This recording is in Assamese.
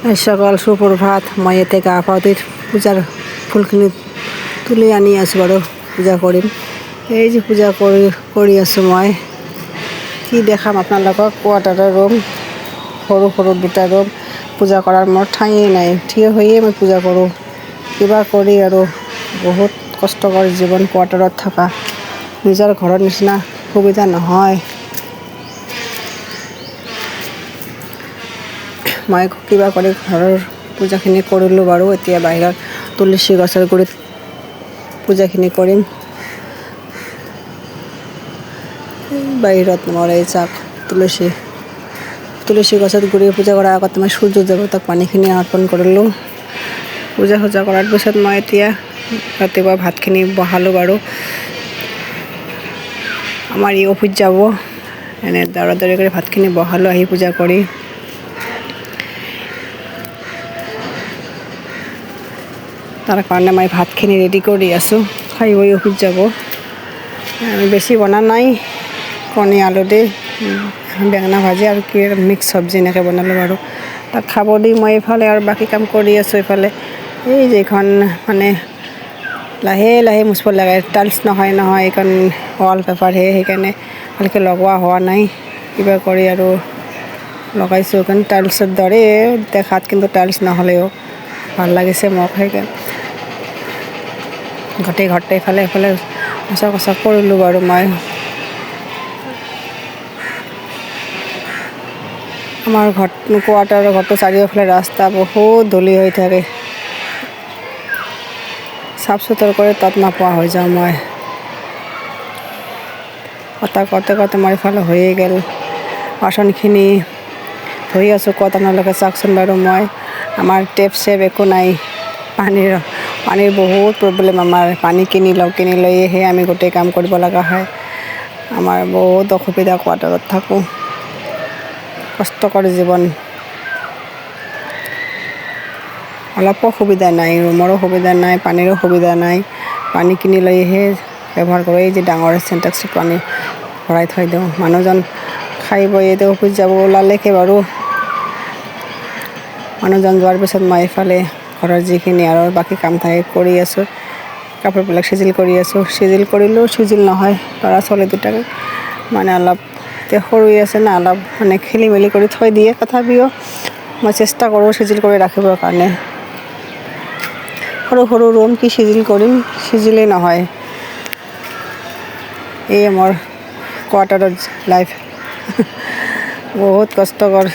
সকাল সুপ্ৰভাত। মই এতে গা পা ধুই পূজাৰ ফুলখিনি তুলি আনি আছো বাৰু পূজা কৰিম। এই যে পূজা কৰি আছো মই। কি দেখাম আপোনালোকক? কোৱাৰ্টাৰৰ ৰুম, সৰু সৰু দুটা ৰুম। পূজা কৰাৰ মোৰ ঠাইয়ে নাই, থিয় হৈয়ে মই পূজা কৰোঁ। কিবা কৰি আৰু বহুত কষ্টকৰ জীৱন কোৱাৰ্টাৰত থকা। নিজৰ ঘৰৰ নিচিনা সুবিধা নহয়। মই কিবা কৰি ঘৰৰ পূজাখিনি কৰিলোঁ বাৰু। এতিয়া বাহিৰত তুলসী গছৰ গুৰিত পূজাখিনি কৰিম। বাহিৰত মোৰ এই চাক তুলসী গছৰ গুৰি পূজা কৰাৰ আগত মই সূৰ্য দেৱতাক পানীখিনি অৰ্পণ কৰিলোঁ। পূজা কৰাৰ পিছত মই এতিয়া ৰাতিপুৱা ভাতখিনি বহালোঁ বাৰু। আমাৰ ই অফিচ যাব, এনে দৌৰা-দৌৰি কৰি ভাতখিনি বহালোঁ আহি পূজা কৰি। তাৰ কাৰণে মই ভাতখিনি ৰেডি কৰি আছোঁ, খাই বৈ অফিচ যাব। আমি বেছি বনা নাই, কণী আলু দি বেঙেনা ভাজি আৰু কি মিক্স চব্জি এনেকৈ বনালোঁ বাৰু। তাক খাব দি মই এইফালে আৰু বাকী কাম কৰি আছোঁ। এইফালে এই যিখন মানে লাহে লাহে মুচিব লাগে, টাইলছ নহয় এইখন ৱালপেপাৰহে, সেইকাৰণে ভালকৈ লগোৱা হোৱা নাই। কিবা কৰি আৰু লগাইছোঁ এইখন টাইলছৰ দৰে দেখাত, কিন্তু টাইলছ নহ'লেও ভাল লাগিছে মোক। সেইকাৰণে গোটেই ঘৰতে ইফালে সিফালে মোচা কচা কৰিলোঁ বাৰু মই। আমাৰ কোৱাৰ্টাৰৰ ঘৰটো চাৰিওফালে ৰাস্তা বহুত ধূলি হৈ থাকে। চাফ চুতৰ কৰি তাত নোপোৱা হৈ যাওঁ মই। কথা কওঁতে মই ইফালে হৈয়ে গ'ল। বাচনখিনি ধুই আছোঁ। ক'ত আপোনালোকে চাওকচোন বাৰু। মই আমাৰ টেপ চেপ একো নাই, পানীৰ বহুত প্ৰব্লেম। আমাৰ পানী কিনি লৈহে আমি গোটেই কাম কৰিব লগা হয়। আমাৰ বহুত অসুবিধা, কোৱাৰ্টাৰত থাকোঁ, কষ্টকৰ জীৱন। অলপো সুবিধা নাই, ৰুমৰো সুবিধা নাই, পানীৰো সুবিধা নাই। পানী কিনি লৈহে ব্যৱহাৰ কৰোঁ। এই যে ডাঙৰ চেণ্টেক্সত পানী ভৰাই থৈ দিওঁ। মানুহজন খাই বৈ এতিয়া অফিচ যাব ওলালেকে বাৰু। মানুহজন যোৱাৰ পিছত মই এইফালে ঘৰৰ যিখিনি আৰু বাকী কাম থাকে কৰি আছোঁ। কাপোৰবিলাক চিজিল কৰি আছোঁ। চিজিল কৰিলেও চিজিল নহয়, ল'ৰা ছোৱালী দুটাকে মানে অলপ এতিয়া সৰু হৈ আছে না, অলপ মানে খেলি মেলি কৰি থৈ দিয়ে। তথাপিও মই চেষ্টা কৰোঁ চিজিল কৰি ৰাখিবৰ কাৰণে। সৰু সৰু ৰুম কি চিজিল কৰিম, চিজিলেই নহয়। এই মোৰ কোৱাৰ্টাৰত লাইফ বহুত কষ্টকৰ।